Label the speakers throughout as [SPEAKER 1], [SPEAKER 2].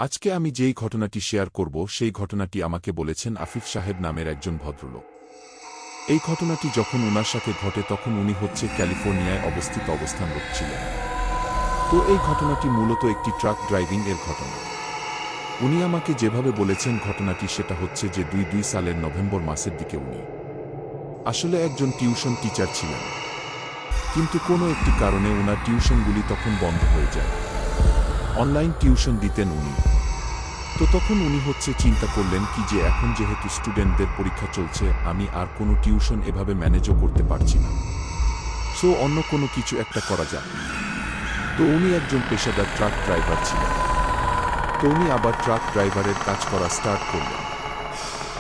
[SPEAKER 1] আজকে আমি যেই ঘটনাটি শেয়ার করব সেই ঘটনাটি আমাকে বলেছেন আফিফ সাহেব নামের একজন ভদ্রলোক। এই ঘটনাটি যখন উনার সাথে ঘটে তখন উনি ক্যালিফোর্নিয়ায় অবস্থানরত ছিলেন। তো এই ঘটনাটি মূলত একটি ট্রাক ড্রাইভিং এর ঘটনা। উনি আমাকে যেভাবে বলেছেন ঘটনাটি সেটা হচ্ছে যে ২০০২ সালের নভেম্বর মাসের দিকে উনি আসলে একজন টিউশন টিচার ছিলেন, কিন্তু কোনো একটি কারণে উনার টিউশনগুলি তখন বন্ধ হয়ে যায়। অনলাইন টিউশন দিতেন উনি। তো তখন উনি চিন্তা করলেন কি যে এখন যেহেতু স্টুডেন্টদের পরীক্ষা চলছে, আমি আর কোনো টিউশন এভাবে ম্যানেজও করতে পারছি না, সো অন্য কোনো কিছু একটা করা যাক। তো উনি একজন পেশাদার ট্রাক ড্রাইভার ছিলেন। তো উনি আবার ট্রাক ড্রাইভারের কাজ করা স্টার্ট করলেন।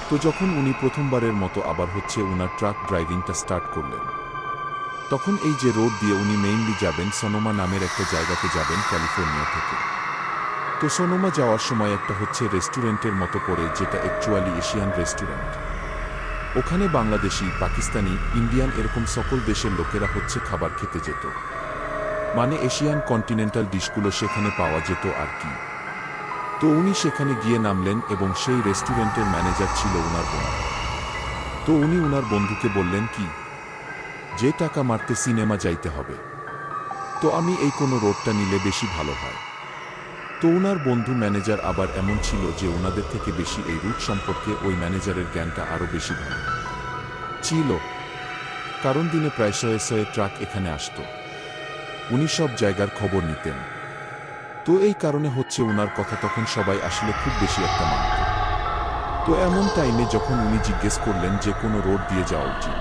[SPEAKER 1] তো যখন উনি প্রথমবারের মতো আবার উনার ট্রাক ড্রাইভিংটা স্টার্ট করলেন, তখন এই যে রোড দিয়ে উনি মেইনলি যাবেন সোনোমা নামের একটা জায়গাতে যাবেন ক্যালিফোর্নিয়া থেকে। তো সোনোমা যাওয়ার সময় একটা রেস্টুরেন্টের মতো পড়ে, যেটা অ্যাকচুয়ালি এশিয়ান রেস্টুরেন্ট। ওখানে বাংলাদেশি, পাকিস্তানি, ইন্ডিয়ান এরকম সকল দেশের লোকেরা খাবার খেতে যেত, মানে এশিয়ান কন্টিনেন্টাল ডিশগুলো সেখানে পাওয়া যেত আর কি। তো উনি সেখানে গিয়ে নামলেন এবং সেই রেস্টুরেন্টের ম্যানেজার ছিল উনার বন্ধু। তো উনি উনার বন্ধুকে বললেন কি যে টাকা মারতে সিনেমা যাইতে হবে, তো আমি এই কোনো রোডটা নিলে বেশি ভালো হয়। তো উনার বন্ধু ম্যানেজার আবার এমন ছিল যে উনাদের থেকে বেশি এই রুট সম্পর্কে ওই ম্যানেজারের জ্ঞানটা আরও বেশি ভালো ছিল, কারণ দিনে প্রায় শয়ে ট্রাক এখানে আসত। উনি সব জায়গার খবর নিতেন। তো এই কারণে উনার কথা তখন সবাই আসলে খুব বেশি একটা মানত। তো এমন টাইমে যখন উনি জিজ্ঞেস করলেন যে কোনো রোড দিয়ে যাওয়া উচিত,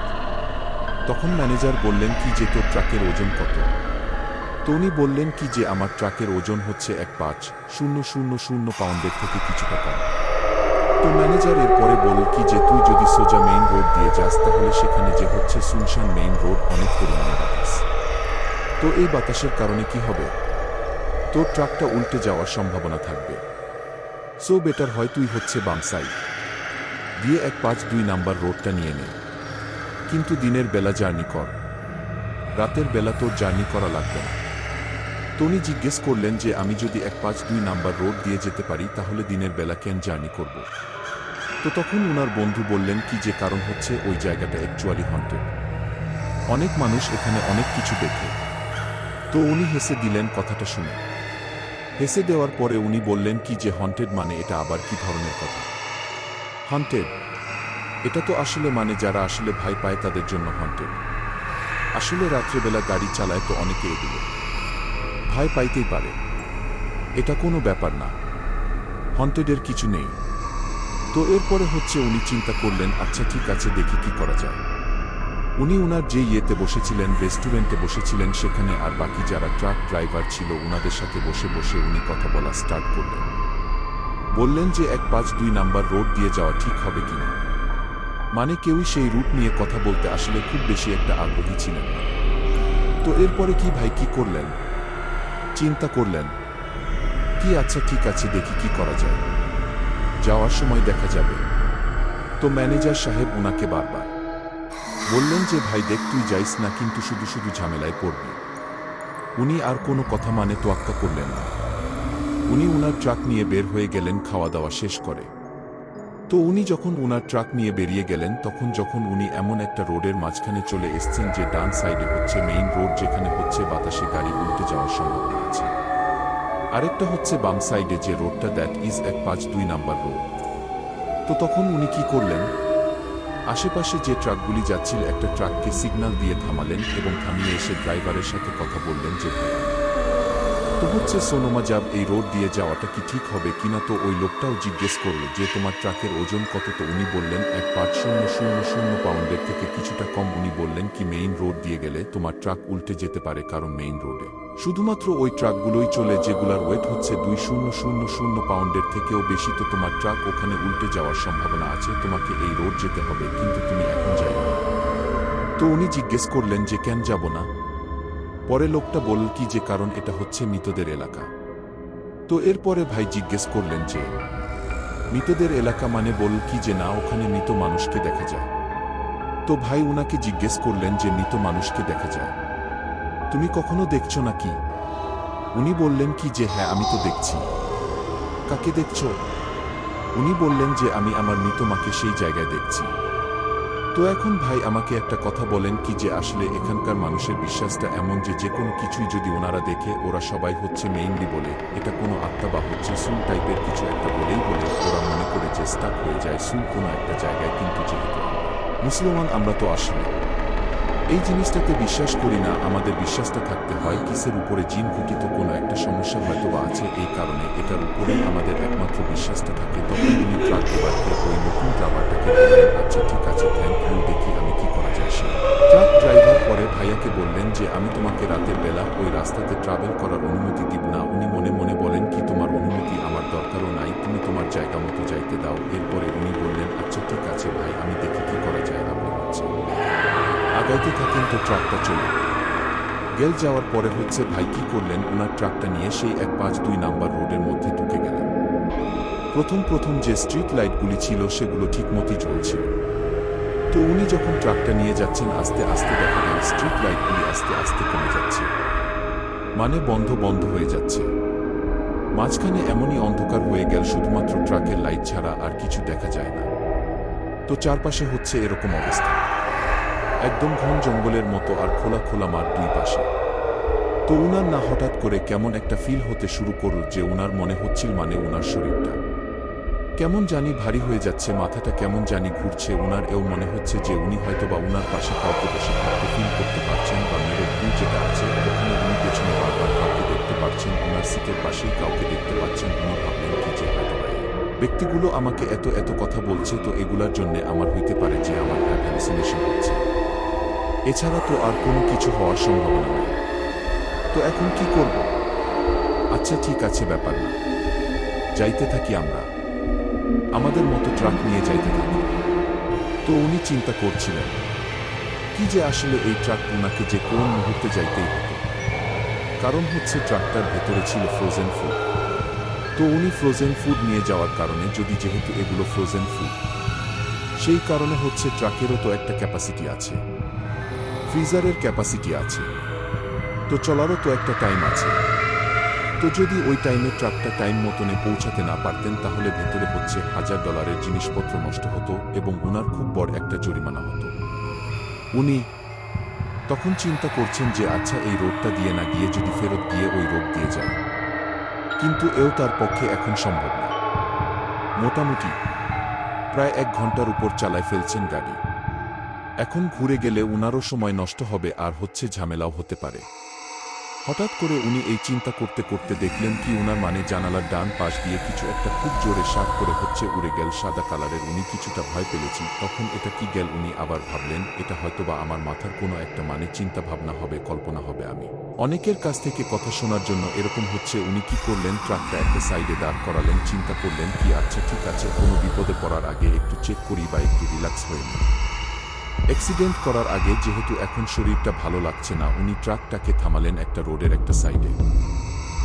[SPEAKER 1] তখন ম্যানেজার বললেন কি যে তোর ট্রাকের ওজন কত? তো উনি বললেন কি যে আমার ট্রাকের ওজন 1.5000 পাউন্ডের থেকে কিছুটা কম। তো ম্যানেজার এরপরে বলল কি যে তুই যদি সোজা মেইন রোড দিয়ে যাস তাহলে সেখানে যে সুনসান মেইন রোড, অনেক পরিমাণে বাতাস। তো এই বাতাসের কারণে কি হবে, তোর ট্রাকটা উল্টে যাওয়ার সম্ভাবনা থাকবে। সো বেটার হয় তুই বাম সাইড দিয়ে 152 নাম্বার রোডটা নিয়ে নে, কিন্তু দিনের বেলা জার্নি কর, রাতের বেলা তোর জার্নি করা লাগবে না। তো উনি জিজ্ঞেস করলেন যে আমি যদি 152 নাম্বার রোড দিয়ে যেতে পারি তাহলে দিনের বেলা কেন জার্নি করব? তো তখন উনার বন্ধু বললেন কি যে কারণ ওই জায়গাটা অ্যাকচুয়ালি হন্টেড, অনেক মানুষ এখানে অনেক কিছু দেখে। তো উনি হেসে দিলেন কথাটা শুনে। হেসে দেওয়ার পরে উনি বললেন কি যে হন্টেড মানে এটা আবার কি ধরনের কথা? হন্টেড এটা তো আসলে মানে যারা আসলে ভয় পায় তাদের জন্য হন্টেড। আসলে রাত্রেবেলা গাড়ি চালায় তো অনেকে, এগুলো ভয় পাইতেই পারে, এটা কোনো ব্যাপার না, হন্টেডের কিছু নেই। তো এরপরে উনি চিন্তা করলেন আচ্ছা ঠিক আছে, দেখি কি করা যায়। উনি উনার যে ইয়েতে বসেছিলেন, রেস্টুরেন্টে বসেছিলেন সেখানে, আর বাকি যারা ট্রাক ড্রাইভার ছিল উনাদের সাথে বসে বসে উনি কথা বলা স্টার্ট করলেন। বললেন যে 152 নাম্বার রোড দিয়ে যাওয়া ঠিক হবে কিনা, মানে কেউই সেই রুট নিয়ে কথা বলতে আসলে খুব বেশি একটা আগ্রহী ছিলেন না। তো এরপরে কি ভাই কি করলেন, চিন্তা করলেন কি আচ্ছা ঠিক আছে দেখি কি করা যায়, যাওয়ার সময় দেখা যাবে। তো ম্যানেজার সাহেব উনাকে বারবার বললেন যে ভাই দেখ তুই যাইস না, কিন্তু শুধু শুধু ঝামেলায় পড়বি। উনি আর কোনো কথা মানে তোয়াক্কা করলেন না। উনি উনার ট্রাক নিয়ে বের হয়ে গেলেন খাওয়া দাওয়া শেষ করে। তো উনি যখন উনার ট্রাক নিয়ে বেরিয়ে গেলেন তখন যখন উনি এমন একটা রোডের মাঝখানে চলে এসছেন যে ডান সাইডে মেইন রোড, যেখানে বাতাসে গাড়ি উল্টে যাওয়ার সম্ভাবনা আছে, আরেকটা বাম সাইডে যে রোডটা, দ্যাট ইজ 152 নাম্বার রোড। তো তখন উনি কি করলেন, আশেপাশে যে ট্রাকগুলি যাচ্ছিল একটা ট্রাককে সিগন্যাল দিয়ে থামালেন এবং থামিয়ে এসে ড্রাইভারের সাথে কথা বললেন যে ভাই তো সোনোমা যাব এই রোড দিয়ে যাওয়াটা কি ঠিক হবে কিনা। তো ওই লোকটাও জিজ্ঞেস করল যে তোমার ট্রাকের ওজন কত? তো উনি বললেন 1.5000 পাউন্ডের থেকে কিছুটা কম। উনি বললেন কি মেইন রোড দিয়ে গেলে তোমার ট্রাক উল্টে যেতে পারে, কারণ মেইন রোডে শুধুমাত্র ওই ট্রাকগুলোই চলে যেগুলার ওয়েট 2000 পাউন্ডের থেকেও বেশি। তো তোমার ট্রাক ওখানে উল্টে যাওয়ার সম্ভাবনা আছে, তোমাকে এই রোড যেতে হবে, কিন্তু তুমি এখন যাইবে না। তো উনি জিজ্ঞেস করলেন যে কেন যাব না? পরে লোকটা বলল কি যে কারণ এটা মৃতদের এলাকা। তো এরপরে ভাই জিজ্ঞেস করলেন যে মৃতদের এলাকা মানে? বলল কি যে না, ওখানে মৃত মানুষকে দেখা যায়। তো ভাই উনাকে জিজ্ঞেস করলেন যে মৃত মানুষকে দেখা যায়, তুমি কখনো দেখছো নাকি? উনি বললেন কি যে হ্যাঁ আমি তো দেখছি, কাকে দেখছো? উনি বললেন যে আমি আমার মৃত মাকে সেই জায়গায় দেখছি। তো এখন ভাই আমাকে একটা কথা বলেন কি যে আসলে এখানকার মানুষের বিশ্বাসটা এমন যে যে কোনো কিছুই যদি ওনারা দেখে ওরা সবাই হচ্ছে মেইনলি বলে এটা কোনো আত্মা বা হচ্ছে সুল টাইপের কিছু একটা বলেই বলে ওরা মনে করে যে স্টাক হয়ে যায় সুল কোনো একটা জায়গায়, কিন্তু যেহেতু আমরা মুসলমান আমরা তো আসলে এই জিনিসটাতে বিশ্বাস করি না। আমাদের বিশ্বাসটা থাকতে হয় কিসের উপরে জিন ঘটিত কোনো একটা সমস্যা হয়তো বা আছে, এই কারণে এটার উপরেই আমাদের একমাত্র বিশ্বাসটা থাকে। তখন উনি ট্রাক ড্রাইভারকে ওই নতুন ড্রাইভারটাকে বললেন আচ্ছা ঠিক আছে থ্যাংক ইউ, দেখি আমি কি করা যায়। সে ট্রাক ড্রাইভার পরে ভাইয়াকে বললেন যে আমি তোমাকে রাতের বেলা ওই রাস্তাতে ট্রাভেল করার অনুমতি দিব না। উনি মনে মনে বলেন কি তোমার অনুমতি আমার দরকারও নাই, তুমি তোমার জায়গা মতো যাইতে দাও। এরপরে উনি বললেন আচ্ছা ঠিক আছে ভাই আমি দেখি কি করা যায়। আপনি হচ্ছে আগাইতে থাকেন। তো ট্রাকটা চলে গেল যাওয়ার পরে হচ্ছে ভাই কি করলেন, ওনার ট্রাকটা নিয়ে সেই 152 নাম্বার রোডের মধ্যে ঢুকে গেলেন। প্রথম যে স্ট্রিট লাইটগুলি ছিল সেগুলো ঠিকমতোই জ্বলছিল। তো উনি যখন ট্রাকটা নিয়ে যাচ্ছেন আস্তে আস্তে দেখা গেল স্ট্রিট লাইটগুলি আস্তে আস্তে কমে যাচ্ছে, মানে বন্ধ হয়ে যাচ্ছে। মাঝখানে এমনই অন্ধকার হয়ে গেল শুধুমাত্র ট্রাকের লাইট ছাড়া আর কিছু দেখা যায় না। তো চারপাশে হচ্ছে এরকম অবস্থা, একদম ঘন জঙ্গলের মতো আর খোলা খোলা মাঠ দুই পাশে। তো উনার না হঠাৎ করে কেমন একটা ফিল হতে শুরু করল যে উনার মনে হচ্ছিল মানে উনার শরীরটা কেমন জানি ভারী হয়ে যাচ্ছে, মাথাটা কেমন জানি ঘুরছে। উনার এও মনে হচ্ছে যে উনি হয়তোবা উনার পাশে কাউকে বসে থাকতে ফিল করতে পারছেন, বা মেরোর ভিউ যেটা আছে ওখানে উনি পেছনে বারবার কাউকে দেখতে পাচ্ছেন, উনার সিটের পাশেই কাউকে দেখতে পাচ্ছেন। উনি ভাবলেন কি যে হয়তোবা এই ব্যক্তিগুলো আমাকে এত কথা বলছে, তো এগুলার জন্য আমার হইতে পারে যে আমার হ্যালুসিনেশন হচ্ছে, এছাড়া তো আর কোনো কিছু হওয়ার সম্ভাবনা নেই। তো এখন কি করব? আচ্ছা ঠিক আছে ব্যাপার না, যাইতে থাকি আমরা, আমাদের মতো ট্রাক নিয়ে যাইতে থাকি। তো উনি চিন্তা করছিলেন কি যে আসলে এই ট্রাক উনাকে যে কোন মুহূর্তে যাইতেই হতো, কারণ হচ্ছে ট্রাকটার ভেতরে ছিল ফ্রোজেন ফুড। তো উনি ফ্রোজেন ফুড নিয়ে যাওয়ার কারণে যেহেতু এগুলো ফ্রোজেন ফুড, সেই কারণে হচ্ছে ট্রাকেরও তো একটা ক্যাপাসিটি আছে, ফ্রিজারের ক্যাপাসিটি আছে, তো চলারও তো একটা টাইম আছে। তো যদি ওই টাইমে ট্রাকটা টাইম মতনে পৌঁছাতে না পারতেন তাহলে ভেতরে হচ্ছে $1000 জিনিসপত্র নষ্ট হতো এবং উনার খুব বড় একটা জরিমানা হতো। উনি তখন চিন্তা করছেন যে আচ্ছা এই রোডটা দিয়ে না গিয়ে যদি ফেরত গিয়ে ওই রোড দিয়ে যায়, কিন্তু এও তার পক্ষে এখন সম্ভব না। মোটামুটি প্রায় 1 ঘন্টার উপর চালায় ফেলছেন গাড়ি। এখন ঘুরে গেলে উনারও সময় নষ্ট হবে আর হচ্ছে ঝামেলাও হতে পারে। হঠাৎ করে উনি এই চিন্তা করতে করতে দেখলেন কি উনার মানে জানালার ডান পাশ দিয়ে কিছু একটা খুব জোরে শাক করে হচ্ছে উড়ে গেল সাদা কালারের। উনি কিছুটা ভয় পেলেছেন, তখন এটা কি গেল উনি আবার ভাবলেন এটা হয়তোবা আমার মাথার কোনো একটা মানে চিন্তা ভাবনা হবে, কল্পনা হবে, আমি অনেকের কাছ থেকে কথা শোনার জন্য এরকম হচ্ছে। উনি কি করলেন, ট্রাকটা একটা সাইডে দাঁড় করালেন, চিন্তা করলেন কি আচ্ছা ঠিক আছে কোনো বিপদে পড়ার আগে একটু চেক করি বা একটু রিল্যাক্স হয়ে নিই। অ্যাক্সিডেন্ট করার আগে যেহেতু এখন শরীরটা ভালো লাগছে না, উনি ট্রাকটাকে থামালেন একটা রোডের একটা সাইডে।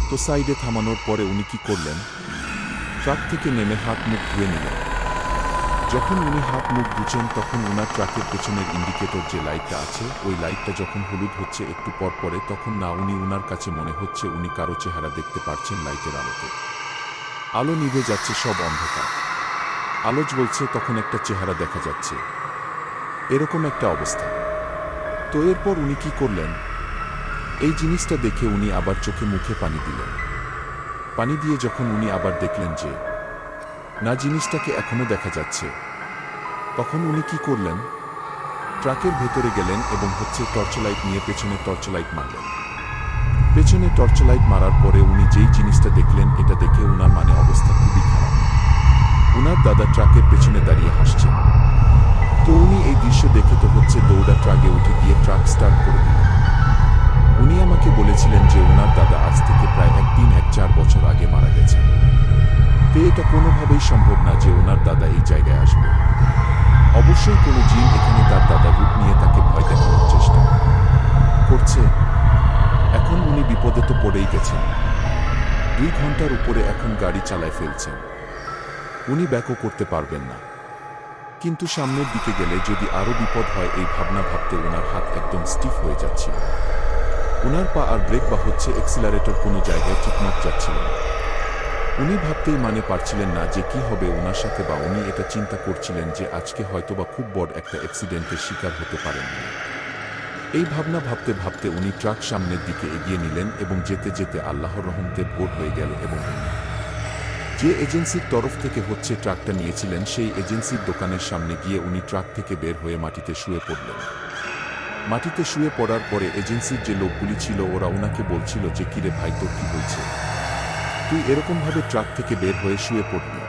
[SPEAKER 1] তো সাইডে থামানোর পরে উনি কি করলেন, ট্রাক থেকে নেমে হাত মুখ ধুয়ে নিলেন। যখন উনি হাত মুখ ধুচ্ছেন তখন উনার ট্রাকের পেছনের ইন্ডিকেটর যে লাইটটা আছে ওই লাইটটা যখন হলুদ হচ্ছে একটু পর পরে, তখন না উনি উনার কাছে মনে হচ্ছে উনি কারো চেহারা দেখতে পারছেন লাইটের আলোতে। আলো নিভে যাচ্ছে, সব অন্ধকার, আলো জ্বলছে, তখন একটা চেহারা দেখা যাচ্ছে, এরকম একটা অবস্থা। তো এরপর উনি কি করলেন, এই জিনিসটা দেখে উনি আবার চোখে মুখে পানি দিলেন। পানি দিয়ে যখন উনি আবার দেখলেন যে না জিনিসটাকে এখনো দেখা যাচ্ছে, তখন উনি কি করলেন, ট্রাকের ভেতরে গেলেন এবং হচ্ছে টর্চলাইট নিয়ে পেছনে টর্চলাইট মারলেন। পেছনে টর্চলাইট মারার পরে উনি যেই জিনিসটা দেখলেন এটা দেখে উনার মানে অবস্থা খুবই খারাপ। উনার দাদা ট্রাকের পেছনে দাঁড়িয়ে হাসছেন। তো উনি এই দৃশ্য দেখে তো হচ্ছে দৌড়া ট্রাকে উঠে গিয়ে ট্রাক স্টার্ট করে দিলেন। উনি আমাকে বলেছিলেন যে ওনার দাদা আজ থেকে প্রায় 4 বছর আগে মারা গেছেন। তো এটা কোনোভাবেই সম্ভব না যে ওনার দাদা এই জায়গায় আসবে। অবশ্যই কোনো জিন এখানে তার দাদার রূপ নিয়ে তাকে ভয় দেখানোর চেষ্টা করছে। এখন উনি বিপদে তো পড়েই গেছেন, 2 ঘন্টার উপরে এখন গাড়ি চালায় ফেলছেন, উনি ব্যাকও করতে পারবেন না। কিন্তু সামনের দিকে গেলে যদি আরও বিপদ হয় এই ভাবনা ভাবতে ওনার হাত একদম স্টিফ হয়ে যাচ্ছিল। ওনার পা আর ব্রেক বা হচ্ছে এক্সিলারেটর কোনো জায়গায় ঠিকমত যাচ্ছিল না। উনি ভাবতেই পারছিলেন না যে কি হবে ওনার সাথে, বা উনি এটা চিন্তা করছিলেন যে আজকে হয়তোবা খুব বড় একটা অ্যাক্সিডেন্টের শিকার হতে পারেন। এই ভাবনা ভাবতে ভাবতে উনি ট্রাক সামনের দিকে এগিয়ে নিলেন এবং যেতে যেতে আল্লাহর রহমতে ভোর হয়ে গেল এবং যে এজেন্সির তরফ থেকে ট্রাকটা নিয়েছিলেন সেই এজেন্সির দোকানের সামনে গিয়ে উনি ট্রাক থেকে বের হয়ে মাটিতে শুয়ে পড়লেন। মাটিতে শুয়ে পড়ার পরে এজেন্সির যে লোকগুলি ছিল ওরা ওনাকে বলছিল যে কিরে ভাই, তোর কি হয়েছে? তুই এরকমভাবে ট্রাক থেকে বের হয়ে শুয়ে পড়লি,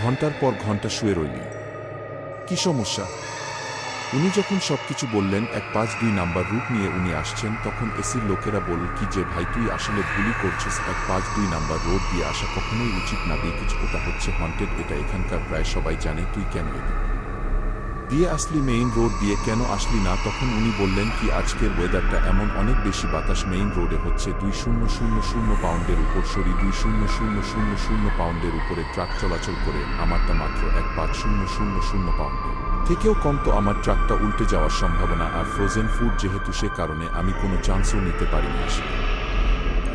[SPEAKER 1] ঘন্টার পর ঘন্টা শুয়ে রইলি, কি সমস্যা? উনি যখন সবকিছু বললেন 152 নাম্বার রুট নিয়ে উনি আসছেন, তখন এসির লোকেরা বলল কি যে ভাই তুই আসলে ভুলই করছিস, 152 নাম্বার রোড দিয়ে আসা কখনোই উচিত না, কিছু ওটা হচ্ছে হন্টেড, এটা এখানকার প্রায় সবাই জানে, তুই কেন এটা দিয়ে আসলি, মেইন রোড দিয়ে কেন আসলি না? তখন উনি বললেন কি আজকের ওয়েদারটা এমন, অনেক বেশি বাতাস, মেইন রোডে হচ্ছে 2000 পাউন্ডের উপর, 2000 পাউন্ডের উপরে ট্রাক চলাচল করে, আমারটা মাত্র 15000 পাউন্ডের থেকেও কম, তো আমার ট্রাকটা উল্টে যাওয়ার সম্ভাবনা, আর ফ্রোজেন ফুড যেহেতু, সে কারণে আমি কোনো চান্সও নিতে পারিনি আসলে।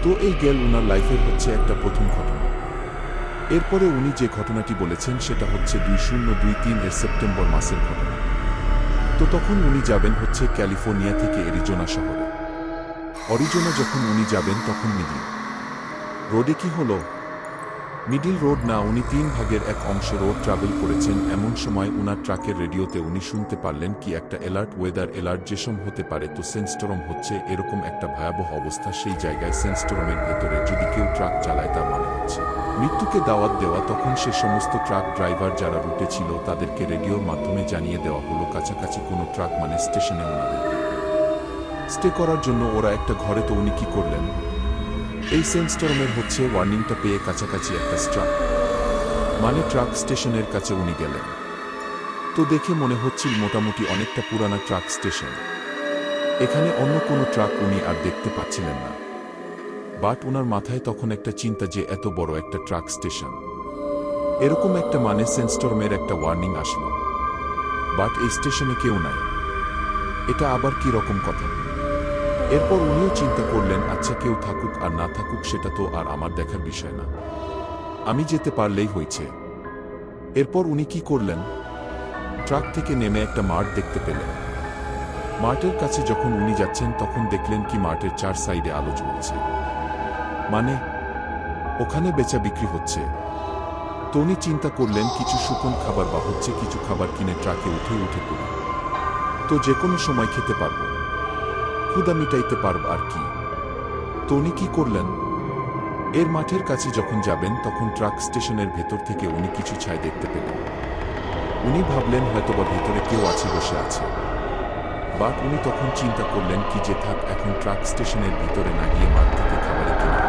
[SPEAKER 1] তো এই গেল উনার লাইফের একটা প্রথম ঘটনা। এরপরে উনি যে ঘটনাটি বলেছেন সেটা হচ্ছে 2023 এর সেপ্টেম্বর মাসের ঘটনা। তো তখন উনি যাবেন ক্যালিফোর্নিয়া থেকে অ্যারিজোনা শহরে। অরিজোনা যখন উনি যাবেন তখন মিডিল রোডে কি হলো, মিডিল রোড না, উনি 3 ভাগের 1 অংশ রোড ট্রাভেল করেছেন। এমন সময় উনার ট্রাকের রেডিওতে উনি শুনতে পারলেন কি একটা অ্যালার্ট, ওয়েদার অ্যালার্ট, যেসম হতে পারে, তো সেন্সটর্ম হচ্ছে, এরকম একটা ভয়াবহ অবস্থা সেই জায়গায়। সেন্সটর্মের ভেতরে যদি কেউ ট্রাক চালায় তার হচ্ছে মৃত্যুকে দাওয়াত দেওয়া। তখন সে সমস্ত ট্রাক ড্রাইভার যারা রুটে ছিল তাদেরকে রেডিওর মাধ্যমে জানিয়ে দেওয়া হলো কাছাকাছি কোনো ট্রাক স্টেশনে ওনাদেরকে স্টে করার জন্য ওরা একটা ঘরে। তো উনি কি করলেন, এই সেন্সটর্মের ওয়ার্নিংটা পেয়ে কাছাকাছি একটা ট্রাক স্টেশনের কাছে উনি গেলেন। তো দেখে মনে হচ্ছিল মোটামুটি অনেকটা পুরানা ট্রাক স্টেশন, এখানে অন্য কোনো ট্রাক উনি আর দেখতে পাচ্ছিলেন না। বাট ওনার মাথায় তখন একটা চিন্তা যে এত বড় একটা ট্রাক স্টেশন, এরকম একটা সেন্সটর্মের একটা ওয়ার্নিং আসলো, বাট এই স্টেশনে কেউ নাই, এটা আবার কি রকম কথা? এরপর উনিও চিন্তা করলেন আচ্ছা কেউ থাকুক আর না থাকুক সেটা তো আর আমার দেখার বিষয় না, আমি যেতে পারলেই হয়েছে। এরপর উনি কি করলেন, ট্রাক থেকে নেমে একটা মাঠ দেখতে পেলেন। মাঠের কাছে যখন উনি যাচ্ছেন তখন দেখলেন কি মাঠের 4 সাইডে আলো জ্বলছে, ওখানে বেচা বিক্রি হচ্ছে। তো উনি চিন্তা করলেন কিছু শুকনো খাবার বা কিছু খাবার কিনে ট্রাকে উঠে পড়ি, তো যে কোনো সময় খেতে পারবো, ক্ষুধা মিটাইতে পারব আর কি। তো উনি কি করলেন, এর মাঠের কাছে যখন যাবেন তখন ট্রাক স্টেশনের ভেতর থেকে উনি কিছু ছাই দেখতে পেলেন। উনি ভাবলেন হয়তোবা ভেতরে কেউ আছে, বসে আছে। বাট উনি তখন চিন্তা করলেন কি যে থাক, এখন ট্রাক স্টেশনের ভিতরে না গিয়ে মাঠ থেকে খাবার কিনে।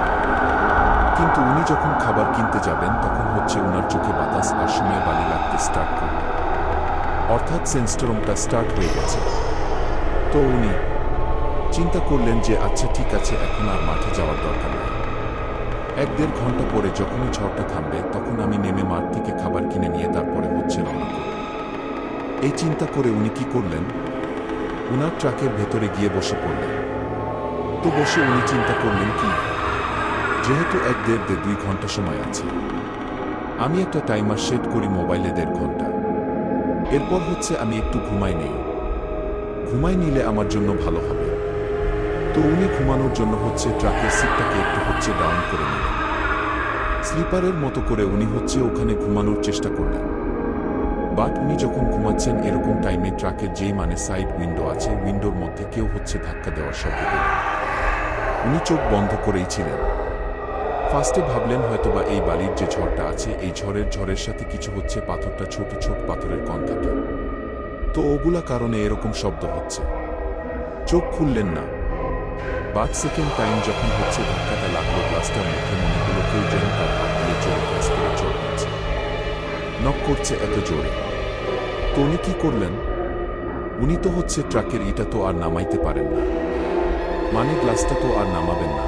[SPEAKER 1] কিন্তু উনি যখন খাবার কিনতে যাবেন তখন উনার চোখে বাতাস আর সময় বালি লাগতে স্টার্ট করল, অর্থাৎ সেন্সটর্মটা স্টার্ট হয়ে গেছে। তো উনি চিন্তা করলেন যে আচ্ছা ঠিক আছে, এখন আর মাঠে যাওয়ার দরকার নেই, 1-1.5 ঘন্টা পরে যখনই ঝড়টা থামবে তখন আমি নেমে মাঠ থেকে খাবার কিনে নিয়ে তারপরে রওনা করব। এই চিন্তা করে উনি কি করলেন, উনার ট্রাকের ভেতরে গিয়ে বসে পড়লেন। তো বসে উনি চিন্তা করলেন কি, যেহেতু 1-1.5-2 ঘন্টা সময় আছে, আমি একটা টাইমার সেট করি মোবাইলে 1.5 ঘন্টা, এরপর আমি একটু ঘুমাই নিলে আমার জন্য ভালো হবে। তো উনি ঘুমানোর জন্য ট্রাকের সিটটাকে একটু ডাউন করে নিলেন, স্লিপারের মতো করে উনি ওখানে ঘুমানোর চেষ্টা করলেন। বাট উনি যখন ঘুমাচ্ছেন এরকম টাইমে ট্রাকের যেই সাইড উইন্ডো আছে, উইন্ডোর মধ্যে কেউ ধাক্কা দেওয়ার শব্দ পেলেন। উনি চোখ বন্ধ করেই ছিলেন। ফার্স্টে ভাবলেন হয়তোবা এই বালির যে ঝড়টা আছে, এই ঝড়ের সাথে কিছু পাথরটা ছোট ছোট পাথরের কণ থাকে, তো ওগুলা কারণে এরকম শব্দ হচ্ছে। চোখ খুললেন না। বাট সেকেন্ড টাইম যখন ধাক্কাটা লাগলো গ্লাসটার মধ্যে, মনে হলো কেউ যেন তার হাত দিয়ে জোরে গ্লাস করে চোট দিচ্ছে, নক করছে এত জোরে। তো উনি কি করলেন, উনি তো ট্রাকের ইটা তো আর নামাইতে পারেন না, গ্লাসটা তো আর নামাবেন না,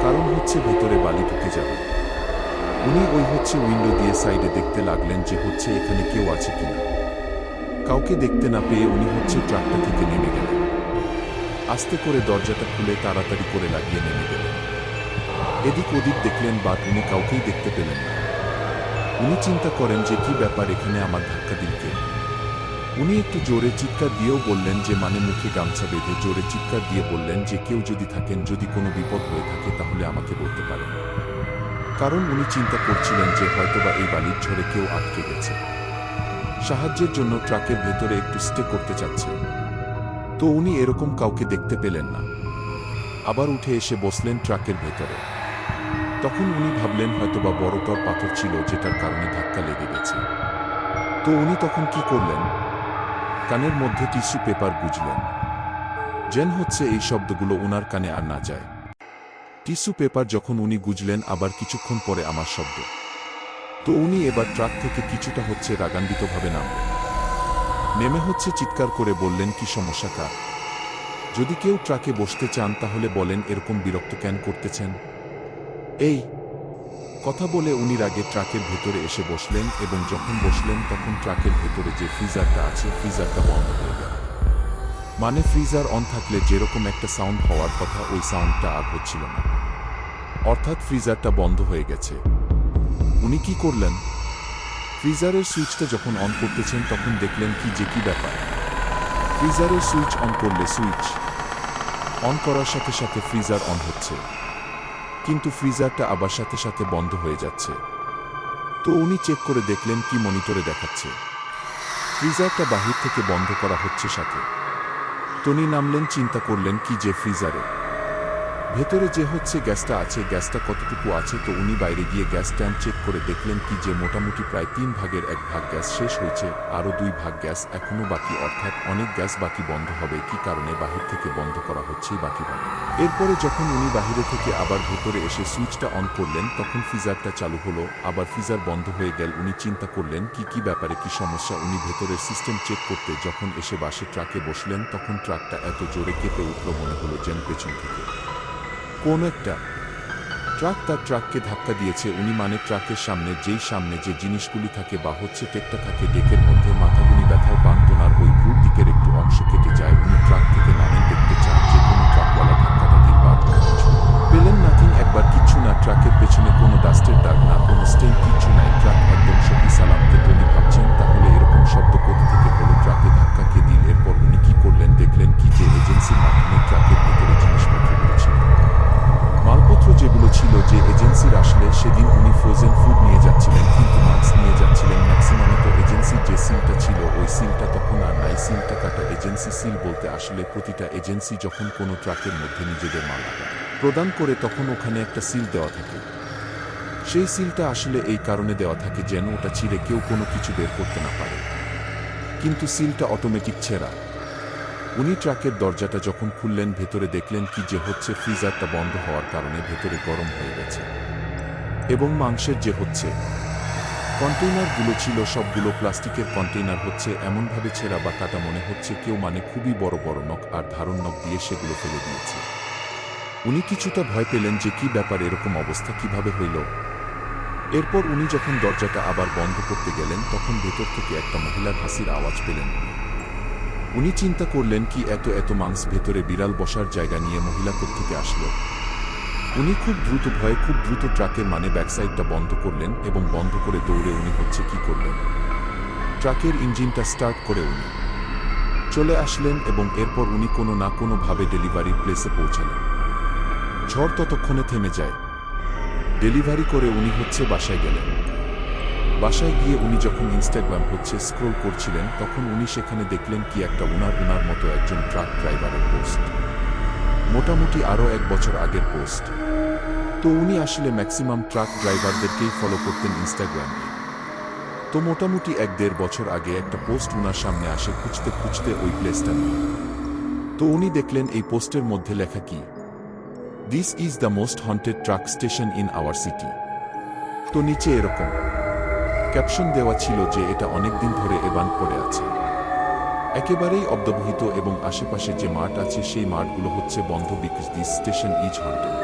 [SPEAKER 1] কারণ ভেতরে বালি ঢুকে যাবে। উনি ওই উইন্ডো দিয়ে সাইডে দেখতে লাগলেন যে এখানে কেউ আছে কিনা। কাউকে দেখতে না পেয়ে উনি ট্রাকটা থেকে নেমে গেলেন, আস্তে করে দরজাটা খুলে তাড়াতাড়ি করে লাগিয়ে নেমে গেলেন। এদিক ওদিক দেখলেন বাট উনি কাউকেই দেখতে পেলেন না। উনি চিন্তা করেন যে কি ব্যাপার, এখানে আমার ধাক্কা দিল কে? উনি একটু জোরে চিৎকার দিয়েও বললেন যে মানে মুখে গামছা বেঁধে জোরে চিৎকার দিয়ে বললেন যে কেউ যদি থাকেন, যদি কোনো বিপদ হয়ে থাকে তাহলে আমাকে বলতে পারেন। কারণ উনি চিন্তা করছিলেন যে হয়তোবা এই বালির ঝড়ে কেউ আটকে গেছে, সাহায্যের জন্য ট্রাকের ভেতরে একটু স্টে করতে চাচ্ছে। তো উনি এরকম কাউকে দেখতে পেলেন না। আবার উঠে এসে বসলেন ট্রাকের ভেতরে। তখন উনি ভাবলেন হয়তোবা বড়তর পাথর ছিল যেটার কারণে ধাক্কা লেগে গেছে। তো উনি তখন কি করলেন? কানের মধ্যে টিস্যু পেপার গুজলেন, যেন হচ্ছে এই শব্দগুলো উনার কানে আর না যায়। টিস্যু পেপার যখন উনি গুজলেন, আবার কিছুক্ষণ পরে আমার শব্দ। তো উনি এবার ট্রাক থেকে কিছুটা হচ্ছে রাগান্বিতভাবে নামলেন। নেমে হচ্ছে চিৎকার করে বললেন, কি সমস্যা কার? যদি কেউ ট্রাকে বসতে চান তাহলে বলেন, এরকম বিরক্ত কেন করতেছেন? এই কথা বলে উনি রাগে ট্রাকের ভেতরে এসে বসলেন, এবং যখন বসলেন তখন ট্রাকের ভেতরে যে ফ্রিজারটা আছে ফ্রিজারটা বন্ধ হয়ে গেল। মানে ফ্রিজার অন থাকলে যেরকম একটা সাউন্ড হওয়ার কথা ওই সাউন্ডটা আর হচ্ছিল না, অর্থাৎ ফ্রিজারটা বন্ধ হয়ে গেছে। উনি কি করলেন? ফ্রিজারের সুইচটা যখন অন করতেছেন তখন দেখলেন কি ব্যাপার। ফ্রিজারের সুইচ অন করলে সুইচ অন করার সাথে সাথে ফ্রিজার অন হচ্ছে, কিন্তু ফ্রিজারটা আবার সাথে সাথে বন্ধ হয়ে যাচ্ছে। তো উনি চেক করে দেখলেন কি মনিটরে দেখাচ্ছে ফ্রিজারটা বাহির থেকে বন্ধ করা হচ্ছে সাথে। টনি নামলেন, চিন্তা করলেন কি যে ফ্রিজারে ভেতরে যে হচ্ছে গ্যাসটা আছে, গ্যাসটা কতটুকু আছে। তো উনি বাইরে গিয়ে গ্যাস ট্যাঙ্ক চেক করে দেখলেন কি যে মোটামুটি প্রায় 3 ভাগের 1 ভাগ গ্যাস শেষ হয়েছে, আরও 2 ভাগ গ্যাস এখনো বাকি, অর্থাৎ অনেক গ্যাস বাকি। বন্ধ হবে কি কারণে? বাহির থেকে বন্ধ করা হচ্ছেই বাকিভাবে। এরপরে যখন উনি বাহিরে থেকে আবার ভেতরে এসে সুইচটা অন করলেন তখন ফ্রিজারটা চালু হলো, আবার ফ্রিজার বন্ধ হয়ে গেল। উনি চিন্তা করলেন কি ব্যাপারে, কি সমস্যা। উনি ভেতরের সিস্টেম চেক করতে যখন এসে বাসে ট্রাকে বসলেন তখন ট্রাকটা এত জোরে কেঁপে উঠল মনে হলো যেন পেছন থেকে কোন একটা ট্রাক তার ট্রাককে ধাক্কা দিয়েছে। উনি মানে ট্রাকের সামনে যে জিনিসগুলি থাকে বা হচ্ছে টেকটা থাকে ডেকের মধ্যে, মাথাগুলি ব্যথাও পান। তোনার ওই ভ্রুর দিকের একটু অংশ কেটে যায়। উনি ট্রাক থেকে নামেন, দেখতে চান যে কোনো ট্রাকওয়ালা ধাক্কাটা দিল বা কিছু পেলেন। নাথিং, একবার কিচ্ছু না। ট্রাকের পেছনে কোনো ডাস্টের দাগ না, কোনো স্টেন, কিচ্ছু নাই। ট্রাক একদম সহি সালামতে। উনি ভাবছেন তাহলে এরকম শব্দ কোথা থেকে হলো, ট্রাকে ধাক্কা কে দিল? এরপর উনি কি করলেন? দেখলেন কি যে এজেন্সির মাধ্যমে ট্রাকের ভেতরে জিনিসপত্রগুলো ছিল, মালপত্র যেগুলো ছিল যে এজেন্সির। আসলে সেদিন উনি ফ্রোজেন ফুড নিয়ে যাচ্ছিলেন, কিন্তু মাছ নিয়ে যাচ্ছিলেন ম্যাক্সিমামে। তো এজেন্সির যে সিলটা ছিল ওই সিলটা তখন আর নাই। সিলটা কাটা। এজেন্সি সিল বলতে আসলে প্রতিটা এজেন্সি যখন কোনো ট্রাকের মধ্যে নিজেদের মাল প্রদান করে তখন ওখানে একটা সিল দেওয়া থাকে। সেই সিলটা আসলে এই কারণে দেওয়া থাকে যেন ওটা ছিঁড়ে কেউ কোনো কিছু বের করতে না পারে, কিন্তু সিলটা অটোমেটিক ছেঁড়া। উনি ট্রাকের দরজাটা যখন খুললেন ভেতরে দেখলেন কি যে হচ্ছে ফ্রিজারটা বন্ধ হওয়ার কারণে ভেতরে গরম হয়ে গেছে, এবং মাংসের যে হচ্ছে কন্টেইনারগুলো ছিল সবগুলো প্লাস্টিকের কন্টেইনার হচ্ছে এমনভাবে ছেঁড়া বা কাটা মনে হচ্ছে কেউ মানে খুবই বড় বড় নখ আর ধারণ নখ দিয়ে সেগুলো ফেলে দিয়েছে। উনি কিছুটা ভয় পেলেন যে কি ব্যাপার, এরকম অবস্থা কিভাবে হইল। এরপর উনি যখন দরজাটা আবার বন্ধ করতে গেলেন তখন ভেতর থেকে একটা মহিলার হাসির আওয়াজ পেলেন। উনি চিন্তা করলেন কি এত মাংস ভেতরে বিড়াল বসার জায়গা নিয়ে মহিলা কোত্থেকে আসলো। উনি খুব দ্রুত ট্রাকের মানে ব্যাকসাইডটা বন্ধ করলেন, এবং বন্ধ করে দৌড়ে উনি হচ্ছে কি করলেন, ট্রাকের ইঞ্জিনটা স্টার্ট করে উনি চলে আসলেন, এবং এরপর উনি কোনো না কোনোভাবে ডেলিভারির প্লেসে পৌঁছালেন। ঝড় ততক্ষণে থেমে যায়। ডেলিভারি করে উনি হচ্ছে বাসায় গেলেন। বাসায় গিয়ে উনি যখন ইনস্টাগ্রাম হচ্ছে স্ক্রোল করছিলেন তখন উনি সেখানে দেখলেন কি একটা উনার মতো একজন ট্রাক ড্রাইভারের পোস্ট, মোটামুটি আরও 1 বছর আগের পোস্ট। তো উনি আসলে ম্যাক্সিমাম ট্রাক ড্রাইভারদেরকেই ফলো করতেন ইনস্টাগ্রামে। তো মোটামুটি 1-1.5 বছর আগে একটা পোস্ট উনার সামনে আসে খুঁজতে ওই প্লেসটা নিয়ে। তো উনি দেখলেন এই পোস্টের মধ্যে লেখা কি, this is the most haunted truck station in our city. তো নিচে এরকম ক্যাপশন দেওয়া ছিল যে এটা অনেকদিন ধরে এবান পড়ে আছে, একেবারেই অব্যবহৃত, এবং আশেপাশে যে মাঠ আছে সেই মাঠগুলো হচ্ছে বন্ধ, because this station is haunted.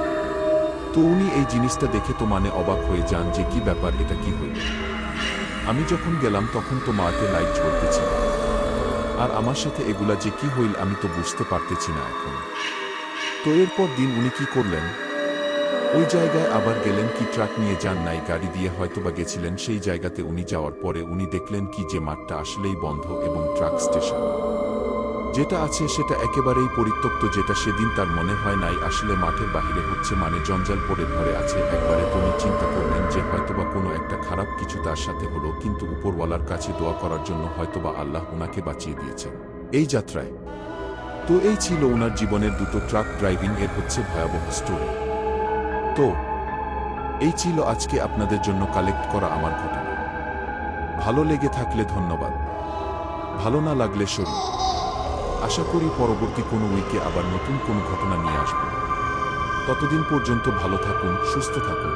[SPEAKER 1] তো উনি এই জিনিসটা দেখে তো মানে অবাক হয়ে যান যে কি ব্যাপার, এটা কি হইল। আমি যখন গেলাম তখন তো মাঠে লাইট জ্বলতেছিল, আর আমার সাথে এগুলা যে কি হইল আমি তো বুঝতে পারতেছি না এখন। তো এরপর দিন উনি কি করলেন, ওই জায়গায় আবার গেলেন কি ট্রাক নিয়ে যান নাই, গাড়ি দিয়ে হয়তোবা গেছিলেন। সেই জায়গাতে উনি যাওয়ার পরে উনি দেখলেন কি যে মাঠটা আসলেই বন্ধ এবং ট্রাক স্টেশন যেটা আছে সেটা একেবারেই পরিত্যক্ত, যেটা সেদিন তার মনে হয় নাই আসলে মাঠের বাহিরে হচ্ছে, মানে জঞ্জাল পড়ে ধরে আছে একবারে। তিনি চিন্তা করলেন যে হয়তোবা কোনো একটা খারাপ কিছু তার সাথে হলো, কিন্তু উপরওয়ালার কাছে দোয়া করার জন্য হয়তোবা আল্লাহ ওনাকে বাঁচিয়ে দিয়েছেন এই যাত্রায়। তো এই ছিল ওনার জীবনের দুটো ট্রাক ড্রাইভিং এর হচ্ছে ভয়াবহ স্টোরি। তো এই ছিল আজকে আপনাদের জন্য কালেক্ট করা আমার ঘটনা। ভালো লেগে থাকলে ধন্যবাদ, ভালো না লাগলে সরি। আশা করি পরবর্তী কোনো উইকে আবার নতুন কোনো ঘটনা নিয়ে আসব। ততদিন পর্যন্ত ভালো থাকুন, সুস্থ থাকুন।